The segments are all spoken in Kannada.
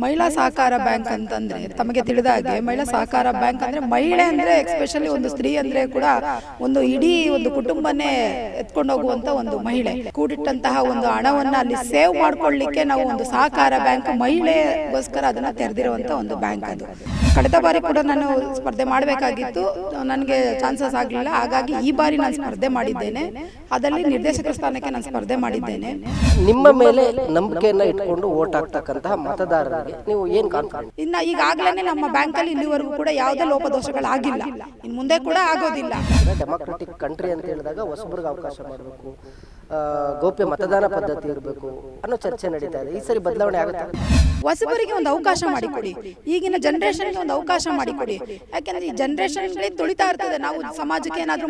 ಮಹಿಳಾ ಸಹಕಾರ ಬ್ಯಾಂಕ್ ಅಂತಂದ್ರೆ ತಮಗೆ ತಿಳಿದ ಹಾಗೆ ಮಹಿಳಾ ಸಹಕಾರ ಬ್ಯಾಂಕ್ ಅಂದ್ರೆ ಮಹಿಳೆ ಅಂದ್ರೆ ಎಸ್ಪೆಷಲಿ ಒಂದು ಸ್ತ್ರೀ ಅಂದ್ರೆ ಕೂಡ ಒಂದು ಇಡೀ ಒಂದು ಕುಟುಂಬನೇ ಎತ್ಕೊಂಡು ಹೋಗುವಂತ ಒಂದು ಮಹಿಳೆ ಕೂಡಿಟ್ಟಂತಹ ಒಂದು ಹಣವನ್ನ ಅಲ್ಲಿ ಸೇವ್ ಮಾಡ್ಕೊಳ್ಳಿಕ್ಕೆ ನಾವು ಒಂದು ಸಹಕಾರ ಬ್ಯಾಂಕ್ ಮಹಿಳೆಗೋಸ್ಕರ ಅದನ್ನ ತೆರೆದಿರುವಂತ ಒಂದು ಬ್ಯಾಂಕ್ ಅದು. ಕಳೆದ ಬಾರಿ ಕೂಡ ನಾನು ಸ್ಪರ್ಧೆ ಮಾಡಬೇಕಾಗಿತ್ತು, ನನಗೆ ಚಾನ್ಸಸ್ ಆಗಲಿಲ್ಲ. ಹಾಗಾಗಿ ಈ ಬಾರಿ ನಾನು ಸ್ಪರ್ಧೆ ಮಾಡಿದ್ದೇನೆ, ಅದರಲ್ಲಿ ನಿರ್ದೇಶಕರ ಸ್ಥಾನಕ್ಕೆ ನಾನು ಸ್ಪರ್ಧೆ ಮಾಡಿದ್ದೇನೆ. ನಿಮ್ಮ ಮೇಲೆ ನಂಬಿಕೆಯನ್ನ ಇಟ್ಕೊಂಡು ವೋಟ್ ಹಾಕ್ತಕ್ಕಂತಹ ಮತದಾರರಿಗೆ ನೀವು ಏನು ಕಾನ್ಫಿಡೆಂಟ್? ಇನ್ನು ಈಗಾಗಲೇ ನಮ್ಮ ಬ್ಯಾಂಕಲ್ಲಿ ಇಲ್ಲಿವರೆಗೂ ಕೂಡ ಯಾವುದೇ ಲೋಪದೋಷಗಳಾಗಿಲ್ಲ, ಇನ್ನು ಮುಂದೆ ಕೂಡ ಆಗೋದಿಲ್ಲ. ಡೆಮಾಕ್ರೆಟಿಕ್ ಕಂಟ್ರಿ ಅಂತ ಹೇಳಿದಾಗ ಹೊಸಬರಿಗೆ ಅವಕಾಶ ಮಾಡಬೇಕು, ಗೌಪ್ಯ ಮತದಾನ ಪದ್ಧತಿ ಇರಬೇಕು ಅನ್ನೋ ಚರ್ಚೆ ನಡೀತಾ ಇದೆ. ಈ ಸರಿ ಬದಲಾವಣೆ ಆಗುತ್ತೆ? ಹೊಸಬರಿಗೆ ಒಂದು ಅವಕಾಶ ಮಾಡಿಕೊಡಿ, ಈಗಿನ ಜನರೇಷನ್ಗೆ ಒಂದು ಅವಕಾಶ ಮಾಡಿಕೊಡಿ. ಯಾಕೆಂದ್ರೆ ಈ ಜನರೇಷನ್ಗೆ ತುಳಿತಾ ಇರ್ತದೆ, ನಾವು ಸಮಾಜಕ್ಕೆ ಏನಾದರೂ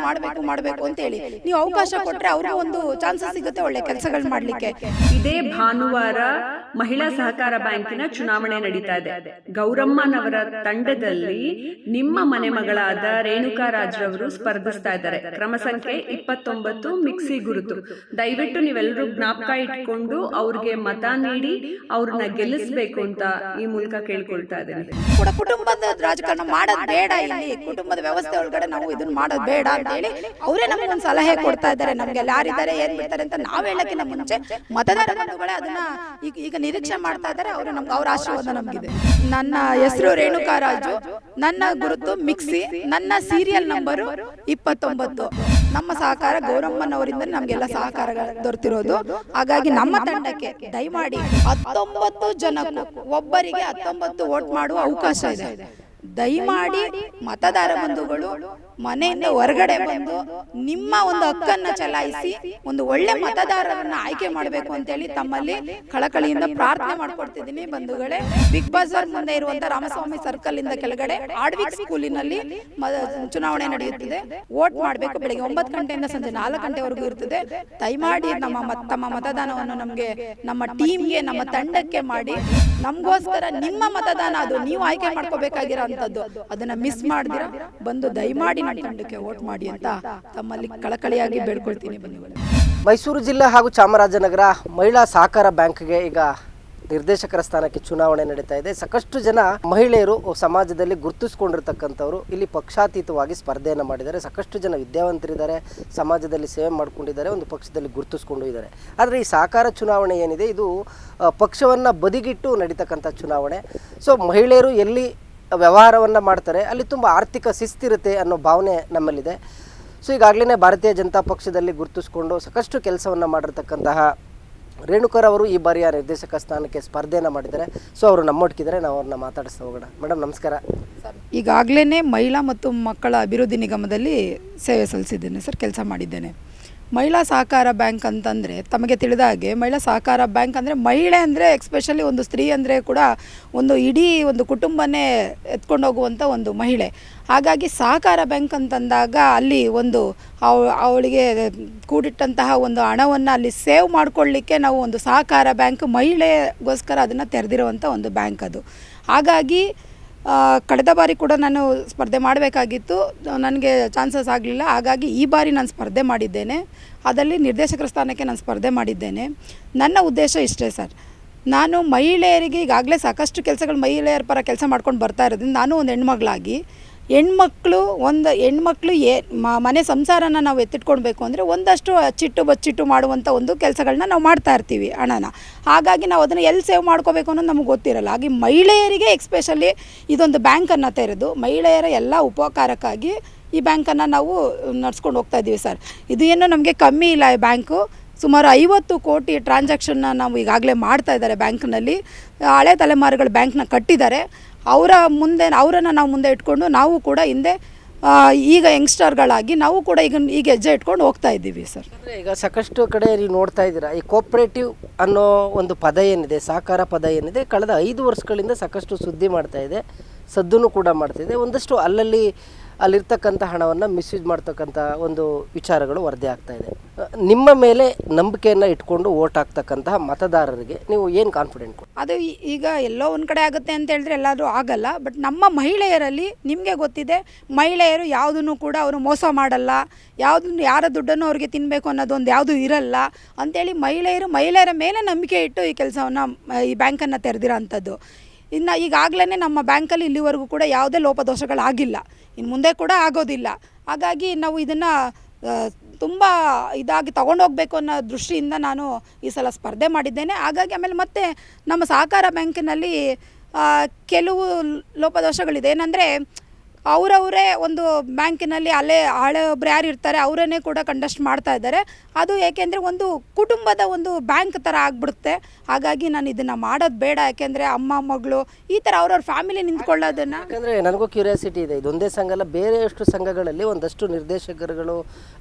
ಮಾಡಬೇಕು ಅಂತ ಹೇಳಿ. ನೀವು ಅವಕಾಶ ಕೊಟ್ರೆ ಅವ್ರಿಗೂ ಒಂದು ಚಾನ್ಸಸ್ ಸಿಗುತ್ತೆ ಒಳ್ಳೆ ಕೆಲಸಗಳು ಮಾಡ್ಲಿಕ್ಕೆ. ಇದೇ ಭಾನುವಾರ ಮಹಿಳಾ ಸಹಕಾರ ಬ್ಯಾಂಕಿನ ಚುನಾವಣೆ ನಡೀತಾ ಇದೆ. ಗೌರಮ್ಮನವರ ತಂಡದಲ್ಲಿ ನಿಮ್ಮ ಮನೆ ಮಗಳಾದ ರೇಣುಕಾ ರಾಜ್ರವರು ಸ್ಪರ್ಧಿಸ್ತಾ ಇದ್ದಾರೆ. ಕ್ರಮ ಸಂಖ್ಯೆ 29 ಮಿಕ್ಸಿ ಗುರುತು. ದಯವಿಟ್ಟು ನೀವೆಲ್ಲರೂ ಜ್ಞಾಪಕ ಇಟ್ಕೊಂಡು ಅವ್ರಿಗೆ ಮತ ನೀಡಿ ಅವ್ರನ್ನ ಗೆಲ್ಲಿಸಬೇಕು ಅಂತ ಈ ಮೂಲಕ ಕೇಳ್ಕೊಳ್ತಾ ಇದ್ದೇನೆ. ಕುಟುಂಬದ ರಾಜಕಾರಣ ಮಾಡೋದು ಬೇಡ, ಇಲ್ಲಿ ಕುಟುಂಬದ ವ್ಯವಸ್ಥೆ ಒಳಗಡೆ ನಾವು ಇದನ್ನ ಮಾಡೋದು ಬೇಡ ಅಂತ ಹೇಳಿ ಅವರೇ ನಮ್ಗೊಂದು ಸಲಹೆ ಕೊಡ್ತಾ ಇದ್ದಾರೆ. ನಮ್ಗೆ ಯಾರಿದ್ದಾರೆ ಏನ್ ಬಿಡ್ತಾರೆ ಅಂತ ನಾವ್ ಹೇಳಕ್ಕಿಂತ ಮುಂಚೆ ಮತದಾರ ಬಂಧುಗಳೇ ಅದನ್ನ ಈಗ ನಿರೀಕ್ಷೆ ಮಾಡ್ತಾ ಇದ್ದಾರೆ. ಅವರು ನಮ್ಗೆ ಅವ್ರ ಆಶೀರ್ವಾದ ನಮ್ಗಿದೆ. ನನ್ನ ಹೆಸರು ರೇಣುಕಾ ರಾಜು, ನನ್ನ ಗುರುತು ಮಿಕ್ಸಿ, ನನ್ನ ಸೀರಿಯಲ್ ನಂಬರು 29. ನಮ್ಮ ಸಹಕಾರ ಗೌರಮ್ಮನವರಿಂದ ನಮ್ಗೆಲ್ಲ ಸಹಕಾರ ದೊರೆತಿರೋದು. ಹಾಗಾಗಿ ನಮ್ಮ ತಂಡಕ್ಕೆ ದಯಮಾಡಿ 19 ಜನಕ್ಕೂ ಒಬ್ಬರಿಗೆ 19 ವೋಟ್ ಮಾಡುವ ಅವಕಾಶ ಇದೆ. ದಯಮಾಡಿ ಮತದಾರ ಬಂಧುಗಳು ಮನೆಯಿಂದ ಹೊರಗಡೆ ಬಂದು ನಿಮ್ಮ ಒಂದು ಹಕ್ಕನ್ನ ಚಲಾಯಿಸಿ ಒಂದು ಒಳ್ಳೆ ಮತದಾರರನ್ನ ಆಯ್ಕೆ ಮಾಡಬೇಕು ಅಂತೇಳಿ ತಮ್ಮಲ್ಲಿ ಕಳಕಳಿಯಿಂದ ಪ್ರಾರ್ಥನೆ ಮಾಡ್ಕೊಡ್ತಿದ್ದೀನಿ ಬಂಧುಗಳೇ. ಬಿಗ್ ಬಜಾರ್ ಮುಂದೆ ಇರುವಂತ ರಾಮಸ್ವಾಮಿ ಸರ್ಕಲ್ ಇಂದ ಕೆಳಗಡೆ ಆಡ್ವಿಕ್ ಸ್ಕೂಲಿನಲ್ಲಿ ಚುನಾವಣೆ ನಡೆಯುತ್ತಿದೆ. ವೋಟ್ ಮಾಡಬೇಕು. ಬೆಳಿಗ್ಗೆ 9 ಗಂಟೆಯಿಂದ ಸಂಜೆ 4 ಗಂಟೆವರೆಗೂ ಇರ್ತದೆ. ದಯಮಾಡಿ ತಮ್ಮ ಮತದಾನವನ್ನು ನಮ್ಗೆ, ನಮ್ಮ ಟೀಮ್ಗೆ, ನಮ್ಮ ತಂಡಕ್ಕೆ ಮಾಡಿ ನಮಗೋಸ್ಕರ ನಿಮ್ಮ ಮತದಾನ ಅದು ನೀವು ಆಯ್ಕೆ ಮಾಡ್ಕೋಬೇಕಾಗಿರೋ ಅಂತದ್ದು ಅದನ್ನ ಮಿಸ್ ಮಾಡ್ದಿರ ಬಂದು ದಯಮಾಡಿ ನಮ್ಮ ತಂಡಕ್ಕೆ ವೋಟ್ ಮಾಡಿ ಅಂತ ತಮ್ಮಲ್ಲಿ ಕಳಕಳಿಯಾಗಿ ಬೇಡ್ಕೊಳ್ತೀನಿ ಬಂಧುಗಳೇ. ಮೈಸೂರು ಜಿಲ್ಲೆ ಹಾಗೂ ಚಾಮರಾಜನಗರ ಮಹಿಳಾ ಸಹಕಾರ ಬ್ಯಾಂಕ್ಗೆ ಈಗ ನಿರ್ದೇಶಕರ ಸ್ಥಾನಕ್ಕೆ ಚುನಾವಣೆ ನಡೀತಾ ಇದೆ. ಸಾಕಷ್ಟು ಜನ ಮಹಿಳೆಯರು ಸಮಾಜದಲ್ಲಿ ಗುರುತಿಸ್ಕೊಂಡಿರ್ತಕ್ಕಂಥವ್ರು ಇಲ್ಲಿ ಪಕ್ಷಾತೀತವಾಗಿ ಸ್ಪರ್ಧೆಯನ್ನು ಮಾಡಿದ್ದಾರೆ. ಸಾಕಷ್ಟು ಜನ ವಿದ್ಯಾವಂತರಿದ್ದಾರೆ, ಸಮಾಜದಲ್ಲಿ ಸೇವೆ ಮಾಡ್ಕೊಂಡಿದ್ದಾರೆ, ಒಂದು ಪಕ್ಷದಲ್ಲಿ ಗುರುತಿಸ್ಕೊಂಡು ಇದ್ದಾರೆ. ಆದರೆ ಈ ಸಹಕಾರ ಚುನಾವಣೆ ಏನಿದೆ ಇದು ಪಕ್ಷವನ್ನು ಬದಿಗಿಟ್ಟು ನಡೀತಕ್ಕಂಥ ಚುನಾವಣೆ. ಸೊ ಮಹಿಳೆಯರು ಎಲ್ಲಿ ವ್ಯವಹಾರವನ್ನು ಮಾಡ್ತಾರೆ ಅಲ್ಲಿ ತುಂಬ ಆರ್ಥಿಕ ಶಿಸ್ತಿರುತ್ತೆ ಅನ್ನೋ ಭಾವನೆ ನಮ್ಮಲ್ಲಿದೆ. ಸೊ ಈಗಾಗಲೇ ಭಾರತೀಯ ಜನತಾ ಪಕ್ಷದಲ್ಲಿ ಗುರುತಿಸ್ಕೊಂಡು ಸಾಕಷ್ಟು ಕೆಲಸವನ್ನು ಮಾಡಿರ್ತಕ್ಕಂತಹ ರೇಣುಕರವರು ಈ ಬಾರಿಯ ನಿರ್ದೇಶಕ ಸ್ಥಾನಕ್ಕೆ ಸ್ಪರ್ಧೆಯನ್ನು ಮಾಡಿದ್ದಾರೆ. ಸೊ ಅವರು ನಮ್ಮೊಟ್ಟಿಗಿದ್ದಾರೆ, ನಾವು ಅವ್ರನ್ನ ಮಾತಾಡಿಸ್ತಾ ಹೋಗೋಣ. ಮೇಡಮ್ ನಮಸ್ಕಾರ. ಈಗಾಗಲೇ ಮಹಿಳಾ ಮತ್ತು ಮಕ್ಕಳ ಅಭಿವೃದ್ಧಿ ನಿಗಮದಲ್ಲಿ ಸೇವೆ ಸಲ್ಲಿಸಿದ್ದೇನೆ ಸರ್, ಕೆಲಸ ಮಾಡಿದ್ದೇನೆ. ಮಹಿಳಾ ಸಹಕಾರ ಬ್ಯಾಂಕ್ ಅಂತಂದರೆ ತಮಗೆ ತಿಳಿದ ಹಾಗೆ ಮಹಿಳಾ ಸಹಕಾರ ಬ್ಯಾಂಕ್ ಅಂದರೆ ಮಹಿಳೆ ಅಂದರೆ ಎಸ್ಪೆಷಲಿ ಒಂದು ಸ್ತ್ರೀ ಅಂದರೆ ಕೂಡ ಒಂದು ಇಡೀ ಒಂದು ಕುಟುಂಬನೇ ಎತ್ಕೊಂಡು ಹೋಗುವಂಥ ಒಂದು ಮಹಿಳೆ. ಹಾಗಾಗಿ ಸಹಕಾರ ಬ್ಯಾಂಕ್ ಅಂತಂದಾಗ ಅಲ್ಲಿ ಒಂದು ಅವಳಿಗೆ ಕೂಡಿಟ್ಟಂತಹ ಒಂದು ಹಣವನ್ನು ಅಲ್ಲಿ ಸೇವ್ ಮಾಡ್ಕೊಳ್ಳಿಕ್ಕೆ ನಾವು ಒಂದು ಸಹಕಾರ ಬ್ಯಾಂಕ್ ಮಹಿಳೆಗೋಸ್ಕರ ಅದನ್ನು ತೆರೆದಿರುವಂಥ ಒಂದು ಬ್ಯಾಂಕ್ ಅದು. ಹಾಗಾಗಿ ಕಳೆದ ಬಾರಿ ಕೂಡ ನಾನು ಸ್ಪರ್ಧೆ ಮಾಡಬೇಕಾಗಿತ್ತು, ನನಗೆ ಚಾನ್ಸಸ್ ಆಗಲಿಲ್ಲ. ಹಾಗಾಗಿ ಈ ಬಾರಿ ನಾನು ಸ್ಪರ್ಧೆ ಮಾಡಿದ್ದೇನೆ, ಅದರಲ್ಲಿ ನಿರ್ದೇಶಕರ ಸ್ಥಾನಕ್ಕೆ ನಾನು ಸ್ಪರ್ಧೆ ಮಾಡಿದ್ದೇನೆ. ನನ್ನ ಉದ್ದೇಶ ಇಷ್ಟೇ ಸರ್, ನಾನು ಮಹಿಳೆಯರಿಗೆ ಈಗಾಗಲೇ ಸಾಕಷ್ಟು ಕೆಲಸಗಳು ಮಹಿಳೆಯರ ಪರ ಕೆಲಸ ಮಾಡ್ಕೊಂಡು ಬರ್ತಾ ಇರೋದ್ರಿಂದ ನಾನು ಒಂದು ಹೆಣ್ಮಗಳಾಗಿ ಹೆಣ್ಮಕ್ಳು ಮನೆ ಸಂಸಾರನ ನಾವು ಎತ್ತಿಟ್ಕೊಳ್ಬೇಕು ಅಂದರೆ ಒಂದಷ್ಟು ಅಚ್ಚಿಟ್ಟು ಬಚ್ಚಿಟ್ಟು ಮಾಡುವಂಥ ಒಂದು ಕೆಲಸಗಳನ್ನ ನಾವು ಮಾಡ್ತಾ ಇರ್ತೀವಿ ಹಣನ. ಹಾಗಾಗಿ ನಾವು ಅದನ್ನು ಎಲ್ಲಿ ಸೇವ್ ಮಾಡ್ಕೋಬೇಕು ಅನ್ನೋದು ನಮಗೆ ಗೊತ್ತಿರಲ್ಲ. ಹಾಗೆ ಮಹಿಳೆಯರಿಗೆ ಎಸ್ಪೆಷಲಿ ಇದೊಂದು ಬ್ಯಾಂಕನ್ನು ತೆರೆದು ಮಹಿಳೆಯರ ಎಲ್ಲ ಉಪಕಾರಕ್ಕಾಗಿ ಈ ಬ್ಯಾಂಕನ್ನು ನಾವು ನಡ್ಸ್ಕೊಂಡು ಹೋಗ್ತಾ ಇದ್ದೀವಿ ಸರ್. ಇದು ಏನು ನಮಗೆ ಕಮ್ಮಿ ಇಲ್ಲ. ಈ ಬ್ಯಾಂಕು ಸುಮಾರು 50 ಕೋಟಿ ಟ್ರಾನ್ಸಾಕ್ಷನ್ನ ನಾವು ಈಗಾಗಲೇ ಮಾಡ್ತಾ ಇದ್ದಾರೆ ಬ್ಯಾಂಕ್ನಲ್ಲಿ. ಹಳೆ ತಲೆಮಾರುಗಳು ಬ್ಯಾಂಕ್ನ ಕಟ್ಟಿದ್ದಾರೆ. ಅವರನ್ನು ನಾವು ಮುಂದೆ ಇಟ್ಕೊಂಡು ನಾವು ಕೂಡ ಹಿಂದೆ ಈಗ ಯಂಗ್ಸ್ಟರ್ಗಳಾಗಿ ನಾವು ಕೂಡ ಈಗ ಹೆಜ್ಜೆ ಇಟ್ಕೊಂಡು ಹೋಗ್ತಾ ಇದ್ದೀವಿ ಸರ್. ಈಗ ಸಾಕಷ್ಟು ಕಡೆ ನೀವು ನೋಡ್ತಾ ಇದ್ದೀರಾ, ಈ ಕೋಆಪರೇಟಿವ್ ಅನ್ನೋ ಒಂದು ಪದ ಏನಿದೆ, ಸಹಕಾರ ಪದ ಏನಿದೆ, ಕಳೆದ 5 ವರ್ಷಗಳಿಂದ ಸಾಕಷ್ಟು ಸುದ್ದಿ ಮಾಡ್ತಾ ಇದೆ, ಸದ್ದನ್ನು ಕೂಡ ಮಾಡ್ತಾಯಿದೆ. ಒಂದಷ್ಟು ಅಲ್ಲಿರ್ತಕ್ಕಂಥ ಹಣವನ್ನು ಮಿಸ್ಯೂಸ್ ಮಾಡ್ತಕ್ಕಂಥ ಒಂದು ವಿಚಾರಗಳು ವರದಿ ಆಗ್ತಾ ಇದೆ. ನಿಮ್ಮ ಮೇಲೆ ನಂಬಿಕೆಯನ್ನು ಇಟ್ಕೊಂಡು ವೋಟ್ ಹಾಕ್ತಕ್ಕಂತಹ ಮತದಾರರಿಗೆ ನೀವು ಏನು ಕಾನ್ಫಿಡೆಂಟ್? ಅದು ಈಗ ಎಲ್ಲೋ ಒಂದು ಕಡೆ ಆಗುತ್ತೆ ಅಂತ ಹೇಳಿದ್ರೆ ಎಲ್ಲಾದರೂ ಆಗಲ್ಲ. ಬಟ್ ನಮ್ಮ ಮಹಿಳೆಯರಲ್ಲಿ ನಿಮಗೆ ಗೊತ್ತಿದೆ, ಮಹಿಳೆಯರು ಯಾವುದನ್ನು ಕೂಡ ಅವರು ಮೋಸ ಮಾಡಲ್ಲ, ಯಾರ ದುಡ್ಡನ್ನು ಅವ್ರಿಗೆ ತಿನ್ನಬೇಕು ಅನ್ನೋದೊಂದು ಯಾವುದೂ ಇರಲ್ಲ ಅಂಥೇಳಿ ಮಹಿಳೆಯರ ಮೇಲೆ ನಂಬಿಕೆ ಇಟ್ಟು ಈ ಕೆಲಸವನ್ನು ಈ ಬ್ಯಾಂಕನ್ನು ತೆರೆದಿರೋ ಅಂಥದ್ದು. ಇನ್ನು ಈಗಾಗಲೇ ನಮ್ಮ ಬ್ಯಾಂಕಲ್ಲಿ ಇಲ್ಲಿವರೆಗೂ ಕೂಡ ಯಾವುದೇ ಲೋಪದೋಷಗಳಾಗಿಲ್ಲ, ಇನ್ನು ಮುಂದೆ ಕೂಡ ಆಗೋದಿಲ್ಲ. ಹಾಗಾಗಿ ನಾವು ಇದನ್ನು ತುಂಬ ಇದಾಗಿ ತೊಗೊಂಡೋಗ್ಬೇಕು ಅನ್ನೋ ದೃಷ್ಟಿಯಿಂದ ನಾನು ಈ ಸಲ ಸ್ಪರ್ಧೆ ಮಾಡಿದ್ದೇನೆ. ಹಾಗಾಗಿ ಆಮೇಲೆ ಮತ್ತೆ ನಮ್ಮ ಸಹಕಾರ ಬ್ಯಾಂಕಿನಲ್ಲಿ ಕೆಲವು ಲೋಪದೋಷಗಳಿದೆ. ಏನಂದರೆ ಅವರವರೇ ಒಂದು ಬ್ಯಾಂಕಿನಲ್ಲಿ ಹಳೆ ಒಬ್ರು ಯಾರು ಇರ್ತಾರೆ ಅವರನ್ನೇ ಕೂಡ ಕಂಡಸ್ಟ್ ಮಾಡ್ತಾ ಇದ್ದಾರೆ. ಅದು ಏಕೆಂದರೆ ಒಂದು ಕುಟುಂಬದ ಒಂದು ಬ್ಯಾಂಕ್ ಥರ ಆಗಿಬಿಡುತ್ತೆ. ಹಾಗಾಗಿ ನಾನು ಇದನ್ನು ಮಾಡೋದು ಬೇಡ. ಯಾಕೆಂದರೆ ಅಮ್ಮ ಮಗಳು ಈ ಥರ ಅವ್ರವ್ರ ಫ್ಯಾಮಿಲಿ ನಿಂತ್ಕೊಳ್ಳೋದನ್ನು. ಯಾಕಂದರೆ ನನಗೂ ಕ್ಯೂರಿಯಾಸಿಟಿ ಇದೆ, ಇದೊಂದೇ ಸಂಘ ಅಲ್ಲ, ಬೇರೆ ಎಷ್ಟು ಸಂಘಗಳಲ್ಲಿ ಒಂದಷ್ಟು ನಿರ್ದೇಶಕರುಗಳು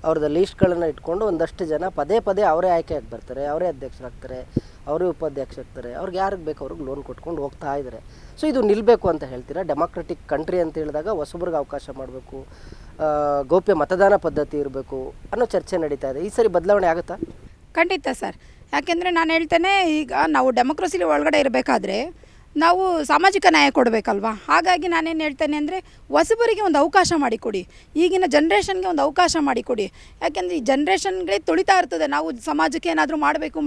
ಅವ್ರದ್ದು ಲೀಸ್ಟ್ಗಳನ್ನು ಇಟ್ಕೊಂಡು ಒಂದಷ್ಟು ಜನ ಪದೇ ಪದೇ ಅವರೇ ಆಯ್ಕೆಯಾಗಿ ಬರ್ತಾರೆ, ಅವರೇ ಅಧ್ಯಕ್ಷರಾಗ್ತಾರೆ, ಅವರೇ ಉಪಾಧ್ಯಕ್ಷರಾಗ್ತಾರೆ. ಅವ್ರಿಗೆ ಯಾರಿಗೆ ಬೇಕು ಅವ್ರಿಗೆ ಲೋನ್ ಕೊಟ್ಕೊಂಡು ಹೋಗ್ತಾ ಇದ್ದಾರೆ. ಸೊ ಇದು ನಿಲ್ಲಬೇಕು ಅಂತ ಹೇಳ್ತೀರಾ? ಡೆಮಾಕ್ರೆಟಿಕ್ ಕಂಟ್ರಿ ಅಂತ ಹೇಳಿದಾಗ ಹೊಸಬ್ರಿಗೆ ಅವಕಾಶ ಮಾಡಬೇಕು, ಗೌಪ್ಯ ಮತದಾನ ಪದ್ಧತಿ ಇರಬೇಕು ಅನ್ನೋ ಚರ್ಚೆ ನಡೀತಾ ಇದೆ. ಈ ಸರಿ ಬದಲಾವಣೆ ಆಗುತ್ತಾ? ಖಂಡಿತ ಸರ್. ಯಾಕೆಂದರೆ ನಾನು ಹೇಳ್ತೇನೆ, ಈಗ ನಾವು ಡೆಮೋಕ್ರಸಿಲಿ ಒಳಗಡೆ ಇರಬೇಕಾದ್ರೆ ನಾವು ಸಾಮಾಜಿಕ ನ್ಯಾಯ ಕೊಡಬೇಕಲ್ವಾ. ಹಾಗಾಗಿ ನಾನೇನು ಹೇಳ್ತೇನೆ ಅಂದರೆ ಹೊಸಬರಿಗೆ ಒಂದು ಅವಕಾಶ ಮಾಡಿಕೊಡಿ, ಈಗಿನ ಜನ್ರೇಷನ್ಗೆ ಒಂದು ಅವಕಾಶ ಮಾಡಿಕೊಡಿ. ಯಾಕೆಂದರೆ ಈ ಜನ್ರೇಷನ್ಗೆ ತುಳಿತಾ ಇರ್ತದೆ, ನಾವು ಸಮಾಜಕ್ಕೆ ಏನಾದರೂ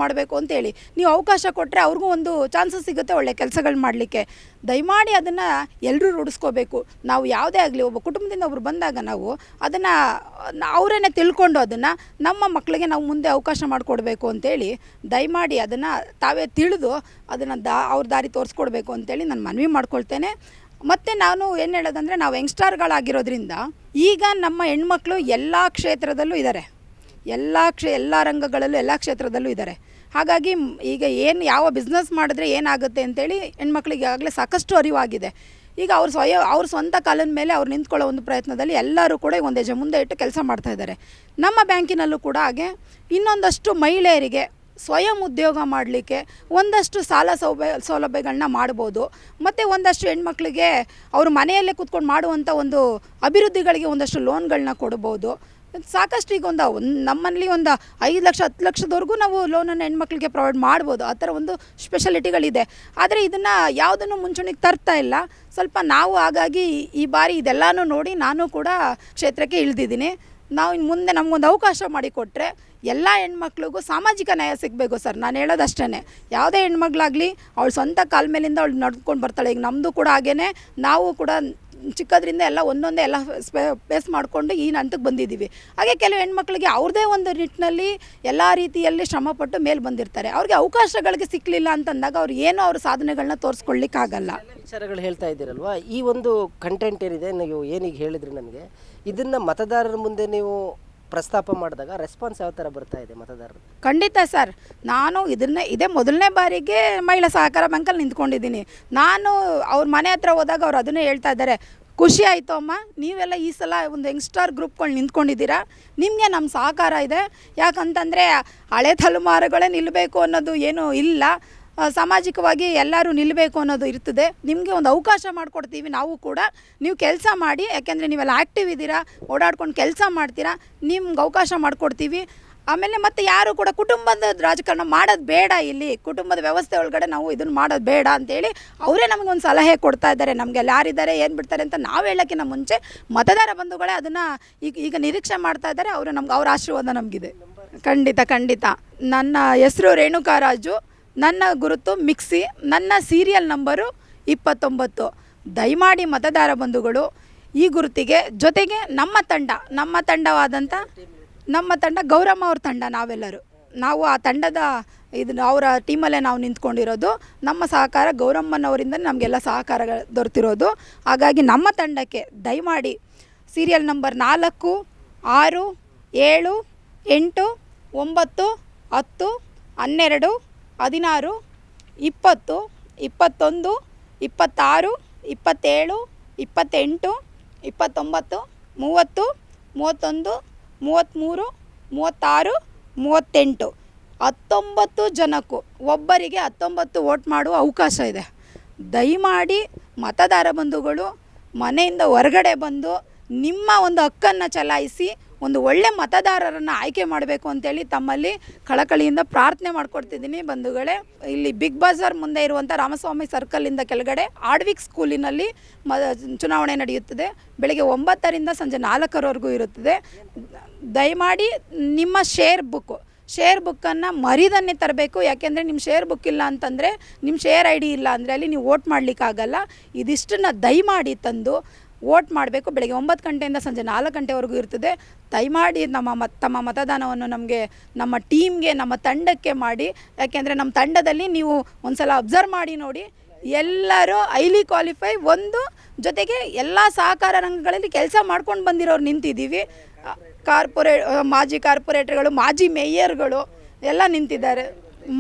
ಮಾಡಬೇಕು ಅಂತೇಳಿ. ನೀವು ಅವಕಾಶ ಕೊಟ್ಟರೆ ಅವ್ರಿಗೂ ಒಂದು ಚಾನ್ಸಸ್ ಸಿಗುತ್ತೆ ಒಳ್ಳೆ ಕೆಲಸಗಳು ಮಾಡಲಿಕ್ಕೆ. ದಯಮಾಡಿ ಅದನ್ನು ಎಲ್ಲರೂ ರೂಢಿಸ್ಕೋಬೇಕು. ನಾವು ಯಾವುದೇ ಆಗಲಿ ಒಬ್ಬ ಕುಟುಂಬದಿಂದ ಒಬ್ರು ಬಂದಾಗ ನಾವು ಅದನ್ನು ಅವರೇನೆ ತಿಳ್ಕೊಂಡು ಅದನ್ನು ನಮ್ಮ ಮಕ್ಕಳಿಗೆ ನಾವು ಮುಂದೆ ಅವಕಾಶ ಮಾಡಿಕೊಡ್ಬೇಕು ಅಂತೇಳಿ ದಯಮಾಡಿ ಅದನ್ನು ತಾವೇ ತಿಳಿದು ಅದನ್ನು ಅವ್ರ ದಾರಿ ತೋರಿಸ್ಕೊಡ್ಬೇಕು ಅಂತೇಳಿ ನಾನು ಮನವಿ ಮಾಡ್ಕೊಳ್ತೇನೆ. ಮತ್ತು ನಾನು ಏನು ಹೇಳೋದಂದರೆ, ನಾವು ಯಂಗ್ಸ್ಟಾರ್ಗಳಾಗಿರೋದ್ರಿಂದ ಈಗ ನಮ್ಮ ಹೆಣ್ಮಕ್ಳು ಎಲ್ಲ ಕ್ಷೇತ್ರದಲ್ಲೂ ಇದ್ದಾರೆ, ಎಲ್ಲ ರಂಗಗಳಲ್ಲೂ ಎಲ್ಲ ಕ್ಷೇತ್ರದಲ್ಲೂ ಇದ್ದಾರೆ. ಹಾಗಾಗಿ ಈಗ ಯಾವ ಬಿಸ್ನೆಸ್ ಮಾಡಿದ್ರೆ ಏನಾಗುತ್ತೆ ಅಂತೇಳಿ ಹೆಣ್ಮಕ್ಳಿಗೆ ಆಗಲೇ ಸಾಕಷ್ಟು ಅರಿವಾಗಿದೆ. ಈಗ ಅವ್ರ ಸ್ವಂತ ಕಾಲದ ಮೇಲೆ ಅವ್ರು ನಿಂತ್ಕೊಳ್ಳೋ ಒಂದು ಪ್ರಯತ್ನದಲ್ಲಿ ಎಲ್ಲರೂ ಕೂಡ ಒಂದು ಹೆಜ್ಜೆ ಮುಂದೆ ಇಟ್ಟು ಕೆಲಸ ಮಾಡ್ತಾಯಿದ್ದಾರೆ. ನಮ್ಮ ಬ್ಯಾಂಕಿನಲ್ಲೂ ಕೂಡ ಹಾಗೆ ಇನ್ನೊಂದಷ್ಟು ಮಹಿಳೆಯರಿಗೆ ಸ್ವಯಂ ಉದ್ಯೋಗ ಮಾಡಲಿಕ್ಕೆ ಒಂದಷ್ಟು ಸಾಲ ಸೌಲಭ್ಯಗಳನ್ನ ಮಾಡ್ಬೋದು. ಮತ್ತು ಒಂದಷ್ಟು ಹೆಣ್ಮಕ್ಳಿಗೆ ಅವರು ಮನೆಯಲ್ಲೇ ಕೂತ್ಕೊಂಡು ಮಾಡುವಂಥ ಒಂದು ಅಭಿವೃದ್ಧಿಗಳಿಗೆ ಒಂದಷ್ಟು ಲೋನ್ಗಳನ್ನ ಕೊಡ್ಬೋದು. ಸಾಕಷ್ಟು ಈಗ ನಮ್ಮಲ್ಲಿ ಒಂದು 5 ಲಕ್ಷ 10 ಲಕ್ಷದವರೆಗೂ ನಾವು ಲೋನನ್ನು ಹೆಣ್ಮಕ್ಳಿಗೆ ಪ್ರೊವೈಡ್ ಮಾಡ್ಬೋದು. ಆ ಥರ ಒಂದು ಸ್ಪೆಷಾಲಿಟಿಗಳಿದೆ. ಆದರೆ ಇದನ್ನು ಯಾವುದನ್ನು ಮುಂಚೂಣಿಗೆ ತರ್ತಾ ಇಲ್ಲ ಸ್ವಲ್ಪ ನಾವು. ಹಾಗಾಗಿ ಈ ಬಾರಿ ಇದೆಲ್ಲನೂ ನೋಡಿ ನಾನು ಕೂಡ ಕ್ಷೇತ್ರಕ್ಕೆ ಇಳಿದಿದ್ದೀನಿ. ನಾವು ಇನ್ನು ಮುಂದೆ ನಮಗೊಂದು ಅವಕಾಶ ಮಾಡಿಕೊಟ್ರೆ ಎಲ್ಲ ಹೆಣ್ಮಕ್ಳಿಗೂ ಸಾಮಾಜಿಕ ನ್ಯಾಯ ಸಿಗಬೇಕು ಸರ್. ನಾನು ಹೇಳೋದಷ್ಟೇ, ಯಾವುದೇ ಹೆಣ್ಮಗಳಾಗಲಿ ಅವಳು ಸ್ವಂತ ಕಾಲ ಮೇಲಿಂದ ಅವಳು ನಡ್ಕೊಂಡು ಬರ್ತಾಳೆ. ಈಗ ನಮ್ಮದು ಕೂಡ ಹಾಗೇ, ನಾವು ಕೂಡ ಚಿಕ್ಕದ್ರಿಂದ ಎಲ್ಲ ಒಂದೊಂದೇ ಎಲ್ಲ ಫೇಸ್ ಮಾಡಿಕೊಂಡು ಈ ಹಂತಕ್ಕೆ ಬಂದಿದ್ದೀವಿ. ಹಾಗೆ ಕೆಲವು ಹೆಣ್ಮಕ್ಳಿಗೆ ಅವ್ರದ್ದೇ ಒಂದು ನಿಟ್ಟಿನಲ್ಲಿ ಎಲ್ಲ ರೀತಿಯಲ್ಲಿ ಶ್ರಮಪಟ್ಟು ಮೇಲೆ ಬಂದಿರ್ತಾರೆ. ಅವ್ರಿಗೆ ಅವಕಾಶಗಳಿಗೆ ಸಿಕ್ಕಲಿಲ್ಲ ಅಂತಂದಾಗ ಅವ್ರು ಏನೋ ಅವ್ರ ಸಾಧನೆಗಳನ್ನ ತೋರಿಸ್ಕೊಳ್ಳಿಕ್ಕಾಗಲ್ಲ. ವಿಚಾರಗಳು ಹೇಳ್ತಾ ಇದ್ದೀರಲ್ವಾ, ಈ ಒಂದು ಕಂಟೆಂಟ್ ಏನಿದೆ, ನೀವು ಏನೀಗ ಹೇಳಿದ್ರಿ ನನಗೆ, ಇದನ್ನು ಮತದಾರರ ಮುಂದೆ ನೀವು ಪ್ರಸ್ತಾಪ ಮಾಡಿದಾಗ ರೆಸ್ಪಾನ್ಸ್ ಯಾವ ಥರ ಬರ್ತಾ ಇದೆ ಮತದಾರರು? ಖಂಡಿತ ಸರ್. ನಾನು ಇದೇ ಮೊದಲನೇ ಬಾರಿಗೆ ಮಹಿಳಾ ಸಹಕಾರ ಬ್ಯಾಂಕಲ್ಲಿ ನಿಂತ್ಕೊಂಡಿದ್ದೀನಿ. ನಾನು ಅವ್ರ ಮನೆ ಹತ್ರ ಹೋದಾಗ ಅವ್ರು ಅದನ್ನೇ ಹೇಳ್ತಾ ಇದ್ದಾರೆ, ಖುಷಿ ಆಯಿತು ಅಮ್ಮ, ನೀವೆಲ್ಲ ಈ ಸಲ ಒಂದು ಯಂಗ್ಸ್ಟಾರ್ ಗ್ರೂಪ್ಗಳು ನಿಂತ್ಕೊಂಡಿದ್ದೀರಾ, ನಿಮಗೆ ನಮ್ಮ ಸಹಕಾರ ಇದೆ. ಯಾಕಂತಂದರೆ ಹಳೆ ತಲೆಮಾರುಗಳೇ ನಿಲ್ಲಬೇಕು ಅನ್ನೋದು ಏನೂ ಇಲ್ಲ, ಸಾಮಾಜಿಕವಾಗಿ ಎಲ್ಲರೂ ನಿಲ್ಲಬೇಕು ಅನ್ನೋದು ಇರ್ತದೆ. ನಿಮಗೆ ಒಂದು ಅವಕಾಶ ಮಾಡಿಕೊಡ್ತೀವಿ ನಾವು ಕೂಡ, ನೀವು ಕೆಲಸ ಮಾಡಿ. ಯಾಕೆಂದರೆ ನೀವೆಲ್ಲ ಆ್ಯಕ್ಟಿವ್ ಇದ್ದೀರಾ, ಓಡಾಡ್ಕೊಂಡು ಕೆಲಸ ಮಾಡ್ತೀರಾ, ನಿಮ್ಗೆ ಅವಕಾಶ ಮಾಡಿಕೊಡ್ತೀವಿ. ಆಮೇಲೆ ಮತ್ತು ಯಾರು ಕೂಡ ಕುಟುಂಬದ ರಾಜಕಾರಣ ಮಾಡೋದು ಬೇಡ, ಇಲ್ಲಿ ಕುಟುಂಬದ ವ್ಯವಸ್ಥೆ ಒಳಗಡೆ ನಾವು ಇದನ್ನು ಮಾಡೋದು ಬೇಡ ಅಂತೇಳಿ ಅವರೇ ನಮಗೊಂದು ಸಲಹೆ ಕೊಡ್ತಾ ಇದ್ದಾರೆ. ನಮಗೆಲ್ಲ ಯಾರಿದ್ದಾರೆ ಏನು ಬಿಡ್ತಾರೆ ಅಂತ ನಾವು ಹೇಳೋಕ್ಕಿಂತ ಮುಂಚೆ ಮತದಾರ ಬಂಧುಗಳೇ ಅದನ್ನು ಈಗ ನಿರೀಕ್ಷೆ ಮಾಡ್ತಾ ಇದ್ದಾರೆ. ಅವ್ರ ಆಶೀರ್ವಾದ ನಮಗಿದೆ. ಖಂಡಿತ. ನನ್ನ ಹೆಸರು ರೇಣುಕಾ ರಾಜು, ನನ್ನ ಗುರುತು ಮಿಕ್ಸಿ, ನನ್ನ ಸೀರಿಯಲ್ ನಂಬರು 29. ದಯಮಾಡಿ ಮತದಾರ ಬಂಧುಗಳು ಈ ಗುರುತಿಗೆ, ಜೊತೆಗೆ ನಮ್ಮ ತಂಡ ಗೌರಮ್ಮ ಅವ್ರ ತಂಡ, ನಾವು ಆ ತಂಡದ ಅವರ ಟೀಮಲ್ಲೇ ನಾವು ನಿಂತ್ಕೊಂಡಿರೋದು. ನಮ್ಮ ಸಹಕಾರ ಗೌರಮ್ಮನವರಿಂದ ನಮಗೆಲ್ಲ ಸಹಕಾರ ದೊರೆತಿರೋದು. ಹಾಗಾಗಿ ನಮ್ಮ ತಂಡಕ್ಕೆ ದಯಮಾಡಿ ಸೀರಿಯಲ್ ನಂಬರ್ 4, 6, 7, 8, 9, 10, 12, 16, 20, 21, 26, 27, 28, 29, 30, 31, 33, 36, 38 19 ಜನಕ್ಕೂ ಒಬ್ಬರಿಗೆ 19 ವೋಟ್ ಮಾಡುವ ಅವಕಾಶ ಇದೆ. ದಯಮಾಡಿ ಮತದಾರ ಬಂಧುಗಳು ಮನೆಯಿಂದ ಹೊರಗಡೆ ಬಂದು ನಿಮ್ಮ ಒಂದು ಹಕ್ಕನ್ನು ಚಲಾಯಿಸಿ ಒಂದು ಒಳ್ಳೆ ಮತದಾರರನ್ನು ಆಯ್ಕೆ ಮಾಡಬೇಕು ಅಂತೇಳಿ ತಮ್ಮಲ್ಲಿ ಕಳಕಳಿಯಿಂದ ಪ್ರಾರ್ಥನೆ ಮಾಡ್ಕೊಡ್ತಿದ್ದೀನಿ ಬಂಧುಗಳೇ. ಇಲ್ಲಿ ಬಿಗ್ ಬಜಾರ್ ಮುಂದೆ ಇರುವಂಥ ರಾಮಸ್ವಾಮಿ ಸರ್ಕಲಿಂದ ಕೆಳಗಡೆ ಆಡ್ವಿಕ್ ಸ್ಕೂಲಿನಲ್ಲಿ ಚುನಾವಣೆ ನಡೆಯುತ್ತದೆ. ಬೆಳಗ್ಗೆ 9ರಿಂದ ಸಂಜೆ 4ರವರೆಗೂ ಇರುತ್ತದೆ. ದಯಮಾಡಿ ನಿಮ್ಮ ಶೇರ್ ಬುಕ್ಕನ್ನು ಮರಿದನ್ನೇ ತರಬೇಕು. ಯಾಕೆಂದರೆ ನಿಮ್ಮ ಶೇರ್ ಬುಕ್ ಇಲ್ಲ ಅಂತಂದರೆ, ನಿಮ್ಮ ಶೇರ್ ಐ ಡಿ ಇಲ್ಲ ಅಂದರೆ ಅಲ್ಲಿ ನೀವು ವೋಟ್ ಮಾಡಲಿಕ್ಕಾಗಲ್ಲ. ಇದಿಷ್ಟನ್ನು ದಯಮಾಡಿ ತಂದು ವೋಟ್ ಮಾಡಬೇಕು. ಬೆಳಗ್ಗೆ 9 ಗಂಟೆಯಿಂದ ಸಂಜೆ 4 ಗಂಟೆವರೆಗೂ ಇರ್ತದೆ. ದಯಮಾಡಿ ತಮ್ಮ ಮತದಾನವನ್ನು ನಮಗೆ, ನಮ್ಮ ಟೀಮ್ಗೆ, ನಮ್ಮ ತಂಡಕ್ಕೆ ಮಾಡಿ. ಯಾಕೆಂದರೆ ನಮ್ಮ ತಂಡದಲ್ಲಿ ನೀವು ಒಂದು ಸಲ ಅಬ್ಸರ್ವ್ ಮಾಡಿ ನೋಡಿ, ಎಲ್ಲರೂ ಹೈಲಿ ಕ್ವಾಲಿಫೈ, ಒಂದು ಜೊತೆಗೆ ಎಲ್ಲ ಸಹಕಾರ ರಂಗಗಳಲ್ಲಿ ಕೆಲಸ ಮಾಡ್ಕೊಂಡು ಬಂದಿರೋರು ನಿಂತಿದ್ದೀವಿ. ಮಾಜಿ ಕಾರ್ಪೊರೇಟರ್ಗಳು, ಮಾಜಿ ಮೇಯರ್ಗಳು ಎಲ್ಲ ನಿಂತಿದ್ದಾರೆ.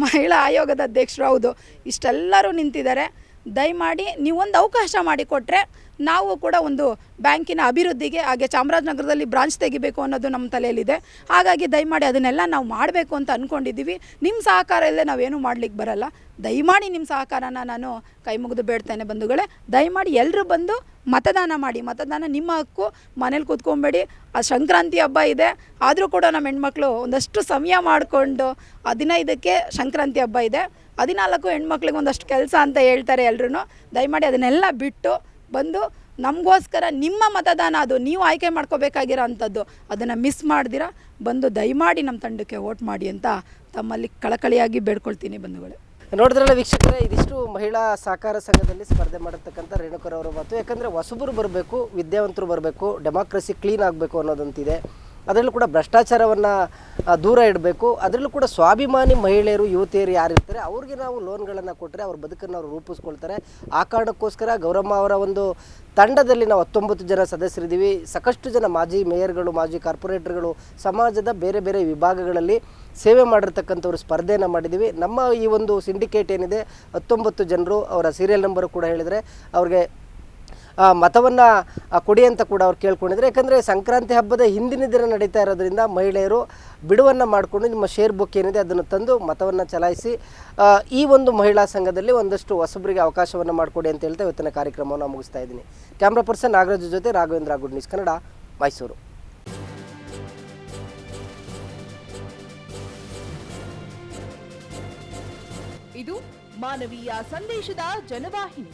ಮಹಿಳಾ ಆಯೋಗದ ಅಧ್ಯಕ್ಷರು, ಹೌದು, ಇಷ್ಟೆಲ್ಲರೂ ನಿಂತಿದ್ದಾರೆ. ದಯಮಾಡಿ ನೀವೊಂದು ಅವಕಾಶ ಮಾಡಿಕೊಟ್ರೆ ನಾವು ಕೂಡ ಒಂದು ಬ್ಯಾಂಕಿನ ಅಭಿವೃದ್ಧಿಗೆ, ಹಾಗೆ ಚಾಮರಾಜನಗರದಲ್ಲಿ ಬ್ರಾಂಚ್ ತೆಗಿಬೇಕು ಅನ್ನೋದು ನಮ್ಮ ತಲೆಯಲ್ಲಿದೆ. ಹಾಗಾಗಿ ದಯಮಾಡಿ ಅದನ್ನೆಲ್ಲ ನಾವು ಮಾಡಬೇಕು ಅಂತ ಅಂದ್ಕೊಂಡಿದ್ದೀವಿ. ನಿಮ್ಮ ಸಹಕಾರ ಇಲ್ಲದೆ ನಾವೇನು ಮಾಡಲಿಕ್ಕೆ ಬರಲ್ಲ. ದಯಮಾಡಿ ನಿಮ್ಮ ಸಹಕಾರನ ನಾನು ಕೈ ಮುಗಿದು ಬೇಡ್ತೇನೆ ಬಂಧುಗಳೇ. ದಯಮಾಡಿ ಎಲ್ಲರೂ ಬಂದು ಮತದಾನ ಮಾಡಿ. ಮತದಾನ ನಿಮ್ಮ ಹಕ್ಕು. ಮನೇಲಿ ಕೂತ್ಕೊಬೇಡಿ. ಆ ಸಂಕ್ರಾಂತಿ ಹಬ್ಬ ಇದೆ, ಆದರೂ ಕೂಡ ನಮ್ಮ ಹೆಣ್ಮಕ್ಳು ಒಂದಷ್ಟು ಸಮಯ ಮಾಡಿಕೊಂಡು, 15ಕ್ಕೆ ಸಂಕ್ರಾಂತಿ ಹಬ್ಬ ಇದೆ, 14 ಹೆಣ್ಮಕ್ಳಿಗೆ ಒಂದಷ್ಟು ಕೆಲಸ ಅಂತ ಹೇಳ್ತಾರೆ ಎಲ್ಲರೂ. ದಯಮಾಡಿ ಅದನ್ನೆಲ್ಲ ಬಿಟ್ಟು ಬಂದು ನಮಗೋಸ್ಕರ ನಿಮ್ಮ ಮತದಾನ, ಅದು ನೀವು ಆಯ್ಕೆ ಮಾಡ್ಕೋಬೇಕಾಗಿರೋ ಅಂಥದ್ದು, ಅದನ್ನು ಮಿಸ್ ಮಾಡ್ದಿರ ಬಂದು ದಯಮಾಡಿ ನಮ್ಮ ತಂಡಕ್ಕೆ ವೋಟ್ ಮಾಡಿ ಅಂತ ತಮ್ಮಲ್ಲಿ ಕಳಕಳಿಯಾಗಿ ಬೇಡ್ಕೊಳ್ತೀನಿ ಬಂಧುಗಳೇ. ನೋಡಿದ್ರಲ್ಲ ವೀಕ್ಷಕರೇ, ಇದಿಷ್ಟು ಮಹಿಳಾ ಸಹಕಾರ ಸಂಘದಲ್ಲಿ ಸ್ಪರ್ಧೆ ಮಾಡಿರ್ತಕ್ಕಂಥ ರೇಣುಕರವರ ಮಾತು. ಯಾಕಂದರೆ ಹೊಸಬರು ಬರಬೇಕು, ವಿದ್ಯಾವಂತರು ಬರಬೇಕು, ಡೆಮಾಕ್ರಸಿ ಕ್ಲೀನ್ ಆಗಬೇಕು ಅನ್ನೋದಂತಿದೆ. ಅದರಲ್ಲೂ ಕೂಡ ಭ್ರಷ್ಟಾಚಾರವನ್ನು ದೂರ ಇಡಬೇಕು. ಅದರಲ್ಲೂ ಕೂಡ ಸ್ವಾಭಿಮಾನಿ ಮಹಿಳೆಯರು, ಯುವತಿಯರು ಯಾರಿರ್ತಾರೆ ಅವ್ರಿಗೆ ನಾವು ಲೋನ್ಗಳನ್ನು ಕೊಟ್ಟರೆ ಅವ್ರ ಬದುಕನ್ನು ಅವರು ರೂಪಿಸ್ಕೊಳ್ತಾರೆ. ಆ ಕಾರಣಕ್ಕೋಸ್ಕರ ಗೌರಮ್ಮ ಅವರ ಒಂದು ತಂಡದಲ್ಲಿ ನಾವು 19 ಜನ ಸದಸ್ಯರಿದ್ದೀವಿ. ಸಾಕಷ್ಟು ಜನ ಮಾಜಿ ಮೇಯರ್ಗಳು, ಮಾಜಿ ಕಾರ್ಪೊರೇಟರ್ಗಳು, ಸಮಾಜದ ಬೇರೆ ಬೇರೆ ವಿಭಾಗಗಳಲ್ಲಿ ಸೇವೆ ಮಾಡಿರ್ತಕ್ಕಂಥವ್ರು ಸ್ಪರ್ಧೆಯನ್ನು ಮಾಡಿದ್ದೀವಿ. ನಮ್ಮ ಈ ಒಂದು ಸಿಂಡಿಕೇಟ್ ಏನಿದೆ 19 ಜನರು, ಅವರ ಸೀರಿಯಲ್ ನಂಬರು ಕೂಡ ಹೇಳಿದರೆ ಅವ್ರಿಗೆ ಮತವನ್ನು ಕೊಡಿ ಅಂತ ಕೂಡ ಅವ್ರು ಕೇಳ್ಕೊಂಡಿದ್ದಾರೆ. ಯಾಕಂದರೆ ಸಂಕ್ರಾಂತಿ ಹಬ್ಬದ ಹಿಂದಿನ ದಿನ ನಡೀತಾ ಇರೋದ್ರಿಂದ ಮಹಿಳೆಯರು ಬಿಡುವನ್ನು ಮಾಡಿಕೊಂಡು ನಿಮ್ಮ ಶೇರ್ ಬುಕ್ ಏನಿದೆ ಅದನ್ನು ತಂದು ಮತವನ್ನು ಚಲಾಯಿಸಿ ಈ ಒಂದು ಮಹಿಳಾ ಸಂಘದಲ್ಲಿ ಒಂದಷ್ಟು ಹೊಸಬರಿಗೆ ಅವಕಾಶವನ್ನು ಮಾಡಿಕೊಡಿ ಅಂತ ಹೇಳ್ತಾ ಇವತ್ತಿನ ಕಾರ್ಯಕ್ರಮವನ್ನು ಮುಗಿಸ್ತಾ ಇದ್ದೀನಿ. ಕ್ಯಾಮ್ರಾ ಪರ್ಸನ್ ನಾಗರಾಜ್ ಜೊತೆ ರಾಘವೇಂದ್ರ, ಗುಡ್ ನ್ಯೂಸ್ ಕನ್ನಡ, ಮೈಸೂರು. ಇದು ಮಾನವೀಯ ಸಂದೇಶದ ಜನವಾಹಿನಿ.